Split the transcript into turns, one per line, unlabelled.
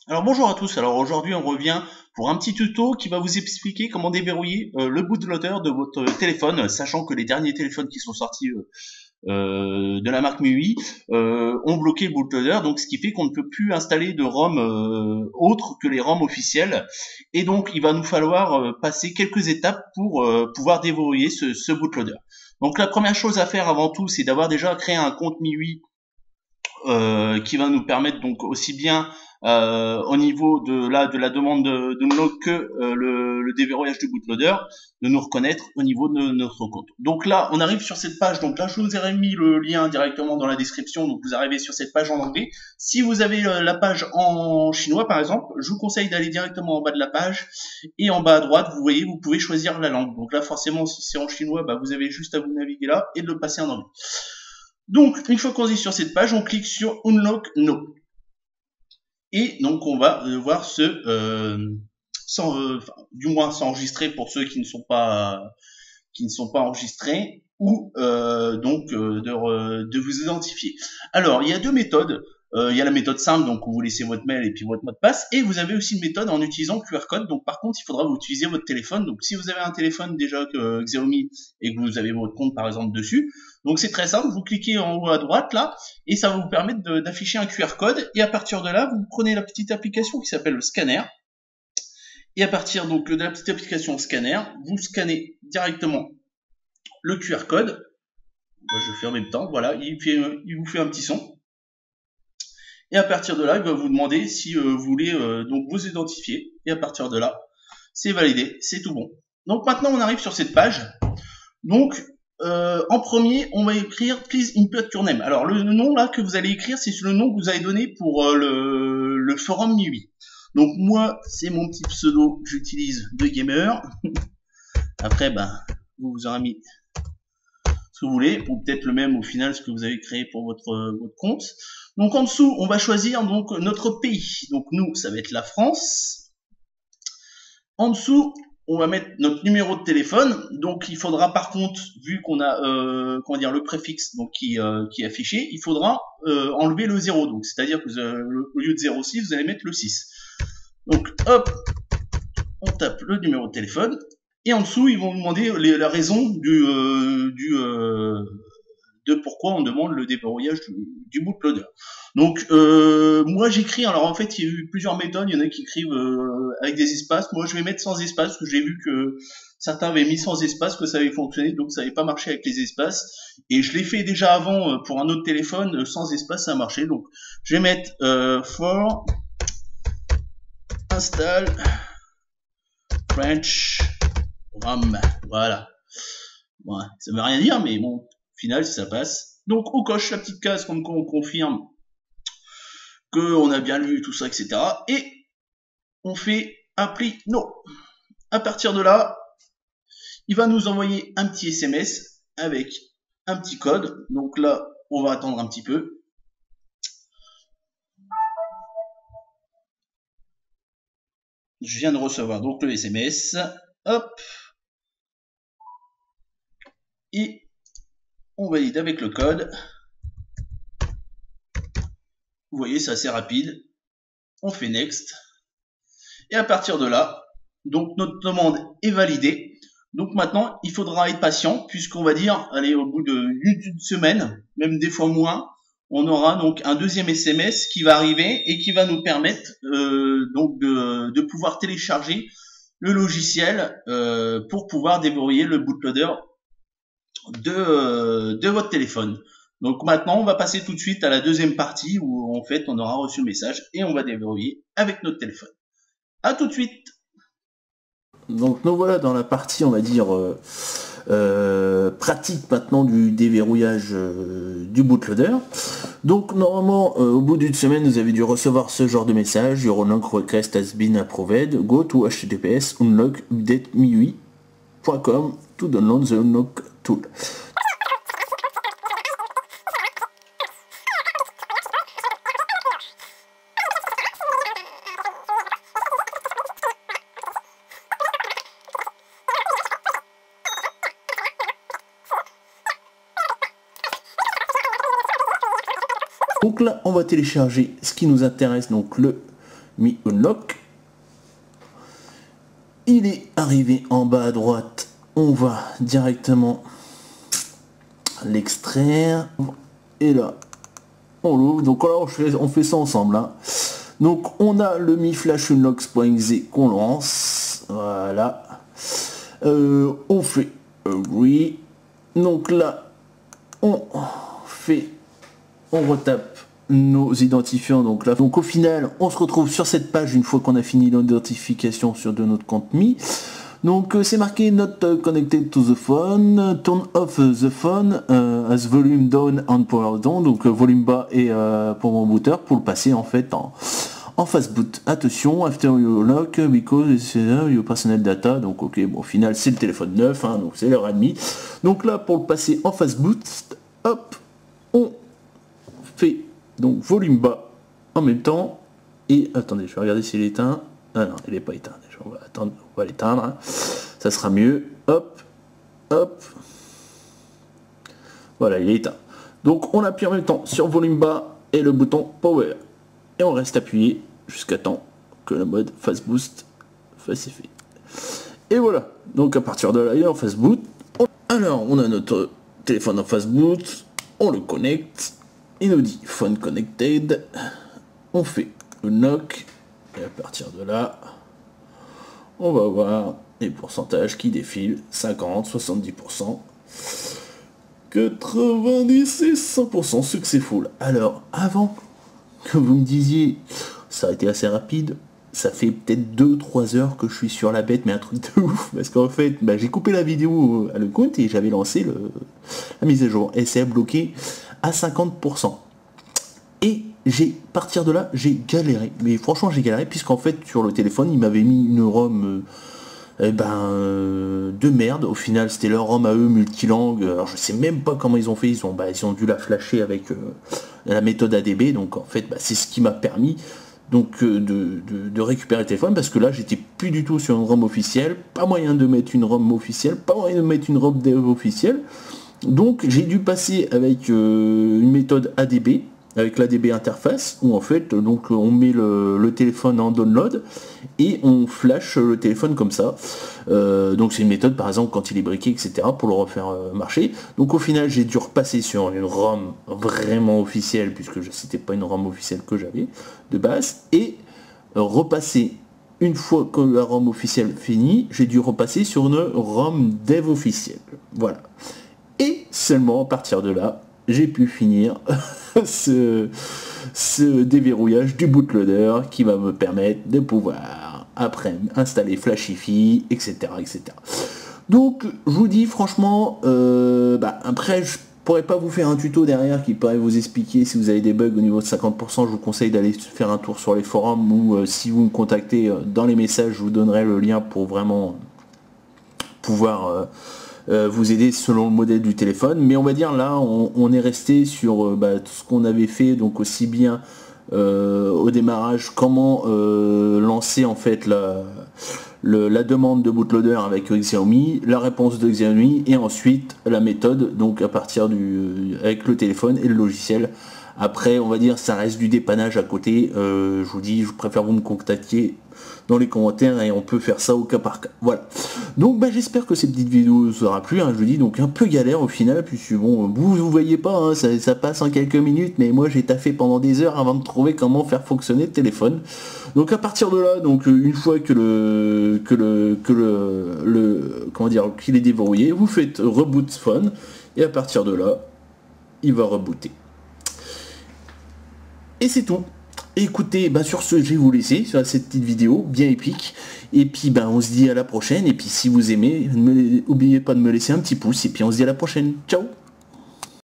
Alors bonjour à tous, alors aujourd'hui on revient pour un petit tuto qui va vous expliquer comment déverrouiller le bootloader de votre téléphone, sachant que les derniers téléphones qui sont sortis de la marque MIUI ont bloqué le bootloader, donc ce qui fait qu'on ne peut plus installer de ROM autres que les ROM officiels, et donc il va nous falloir passer quelques étapes pour pouvoir déverrouiller ce bootloader. Donc la première chose à faire avant tout, c'est d'avoir déjà créé un compte MIUI qui va nous permettre donc aussi bien au niveau de la demande de download que le déverrouillage du bootloader, de nous reconnaître au niveau de notre compte. Donc là, on arrive sur cette page. Donc là, je vous ai mis le lien directement dans la description. Donc vous arrivez sur cette page en anglais. Si vous avez la page en chinois, par exemple, je vous conseille d'aller directement en bas de la page et en bas à droite, vous voyez, vous pouvez choisir la langue. Donc là, forcément, si c'est en chinois, bah, vous avez juste à vous naviguer là et de le passer en anglais. Donc, une fois qu'on est sur cette page, on clique sur Unlock Now. Et donc, on va devoir du moins s'enregistrer pour ceux qui ne sont pas enregistrés ou de vous identifier. Alors, il y a deux méthodes. Il y a la méthode simple, donc où vous laissez votre mail et puis votre mot de passe, et vous avez aussi une méthode en utilisant le QR code. Donc par contre, il faudra vous utiliser votre téléphone. Donc si vous avez un téléphone déjà que Xiaomi et que vous avez votre compte par exemple dessus, donc c'est très simple, vous cliquez en haut à droite là, et ça va vous permettre d'afficher un QR code. Et à partir de là, vous prenez la petite application qui s'appelle le scanner. Et à partir donc de la petite application scanner, vous scannez directement le QR code. Moi, je fais en même temps, voilà, il vous fait un petit son. Et à partir de là, il va vous demander si vous voulez donc vous identifier. Et à partir de là, c'est validé, c'est tout bon. Donc maintenant, on arrive sur cette page. Donc en premier, on va écrire Please input your name. Alors le nom là que vous allez écrire, c'est le nom que vous avez donné pour le forum MIUI. Donc moi, c'est mon petit pseudo que j'utilise de gamer. Après, ben, vous aurez mis ce que vous voulez, ou peut-être le même au final ce que vous avez créé pour votre compte. Donc en dessous, on va choisir donc notre pays. Donc nous, ça va être la France. En dessous, on va mettre notre numéro de téléphone. Donc il faudra par contre, vu qu'on a comment dire le préfixe donc qui est affiché, il faudra enlever le 0. Donc c'est-à-dire que au lieu de 06, vous allez mettre le 6. Donc hop, on tape le numéro de téléphone. Et en dessous, ils vont vous demander la raison de pourquoi on demande le déverrouillage du bootloader. Donc moi j'écris, alors en fait il y a eu plusieurs méthodes, il y en a qui écrivent avec des espaces, moi je vais mettre sans espace, parce que j'ai vu que certains avaient mis sans espace, que ça avait fonctionné, donc ça n'avait pas marché avec les espaces, et je l'ai fait déjà avant pour un autre téléphone, sans espace ça a marché, donc je vais mettre for install French RAM, voilà. Ouais, ça veut rien dire, mais bon, au final, ça passe. Donc, on coche la petite case comme on confirme qu'on a bien lu tout ça, etc. Et on fait apply no. À partir de là, il va nous envoyer un petit SMS avec un petit code. Donc là, on va attendre un petit peu. Je viens de recevoir donc le SMS. Hop. Et on valide avec le code. Vous voyez, c'est assez rapide. On fait next. Et à partir de là, donc notre demande est validée. Donc maintenant, il faudra être patient puisqu'on va dire, allez, au bout d'une semaine, même des fois moins, on aura donc un deuxième SMS qui va arriver et qui va nous permettre donc de pouvoir télécharger le logiciel pour pouvoir déverrouiller le bootloader de votre téléphone. Donc maintenant, on va passer tout de suite à la deuxième partie où en fait on aura reçu le message et on va déverrouiller avec notre téléphone. À tout de suite.
Donc nous voilà dans la partie, on va dire, pratique maintenant du déverrouillage du bootloader. Donc normalement, au bout d'une semaine, vous avez dû recevoir ce genre de message. Your unlock request has been approved. Go to https unlock.miui.com to download the unlock tool. Donc là, on va télécharger ce qui nous intéresse, donc le Mi Unlock. Il est arrivé en bas à droite. On va directement l'extraire. Et là, on l'ouvre. Donc là, on fait ça ensemble. Hein. Donc on a le Mi Flash Unlocks.exe qu'on lance. Voilà. On fait Agree. Donc là, on retape nos identifiants. Donc là, donc au final, on se retrouve sur cette page une fois qu'on a fini l'identification de notre compte Mi. Donc c'est marqué Not connected to the phone, turn off the phone as volume down and power down, donc volume bas et pour mon booter, pour le passer en fait en fast boot. Attention, after you lock, because it's your personal data, donc ok, bon au final c'est le téléphone neuf, hein, donc c'est l'heure et demie. Donc là pour le passer en fast boot, hop, on fait donc volume bas en même temps, et attendez, je vais regarder s'il est éteint. Ah non, il n'est pas éteint. On va attendre, on va l'éteindre. Hein. Ça sera mieux. Hop, hop. Voilà, il est éteint. Donc on appuie en même temps sur volume bas et le bouton power. Et on reste appuyé jusqu'à temps que le mode fast boost fasse effet. Et voilà. Donc à partir de là, il est en fast boot. Alors on a notre téléphone en fast boot. On le connecte. Il nous dit phone connected. On fait unlock. Et à partir de là, on va voir les pourcentages qui défilent. 50, 70%, 90 et 100% successful. Alors, avant que vous me disiez, ça a été assez rapide, ça fait peut-être 2-3 heures que je suis sur la bête, mais un truc de ouf, parce qu'en fait, j'ai coupé la vidéo à le compte et j'avais lancé la mise à jour. Et c'est bloqué à 50%. Et partir de là, j'ai galéré. Mais franchement, j'ai galéré, puisqu'en fait, sur le téléphone, il m'avait mis une ROM de merde. Au final, c'était leur ROM à eux, multilangue. Alors, je sais même pas comment ils ont fait. Ils ont dû la flasher avec la méthode ADB. Donc, en fait, c'est ce qui m'a permis donc de récupérer le téléphone. Parce que là, j'étais plus du tout sur une ROM officielle. Pas moyen de mettre une ROM officielle. Pas moyen de mettre une ROM dev officielle. Donc, j'ai dû passer avec une méthode ADB. Avec l'ADB interface, où en fait donc on met le téléphone en download et on flash le téléphone comme ça. Donc c'est une méthode par exemple quand il est briqué, etc. pour le refaire marcher. Donc au final j'ai dû repasser sur une ROM vraiment officielle, puisque c'était pas une ROM officielle que j'avais de base, et repasser une fois que la ROM officielle finit, j'ai dû repasser sur une ROM dev officielle. Voilà. Et seulement à partir de là, j'ai pu finir ce déverrouillage du bootloader qui va me permettre de pouvoir après installer Flashify, etc. etc. Donc je vous dis franchement, après je pourrais pas vous faire un tuto derrière qui pourrait vous expliquer si vous avez des bugs au niveau de 50%, je vous conseille d'aller faire un tour sur les forums, ou si vous me contactez dans les messages, je vous donnerai le lien pour vraiment pouvoir vous aider selon le modèle du téléphone. Mais on va dire là on est resté sur tout ce qu'on avait fait, donc aussi bien au démarrage, comment lancer en fait la demande de bootloader avec Xiaomi, la réponse de Xiaomi, et ensuite la méthode, donc à partir avec le téléphone et le logiciel. Après on va dire ça reste du dépannage à côté. Je vous dis, je préfère vous me contacter dans les commentaires et on peut faire ça au cas par cas. Voilà. Donc j'espère que cette petite vidéo vous aura plu, hein, je vous dis, donc un peu galère au final, puisque bon, vous voyez pas, hein, ça passe en quelques minutes, mais moi j'ai taffé pendant des heures avant de trouver comment faire fonctionner le téléphone. Donc à partir de là, donc une fois que qu'il est déverrouillé, vous faites reboot phone, et à partir de là, il va rebooter. Et c'est tout. Écoutez, sur ce, je vais vous laisser sur cette petite vidéo bien épique. Et puis on se dit à la prochaine. Et puis si vous aimez, n'oubliez pas de me laisser un petit pouce. Et puis on se dit à la prochaine. Ciao.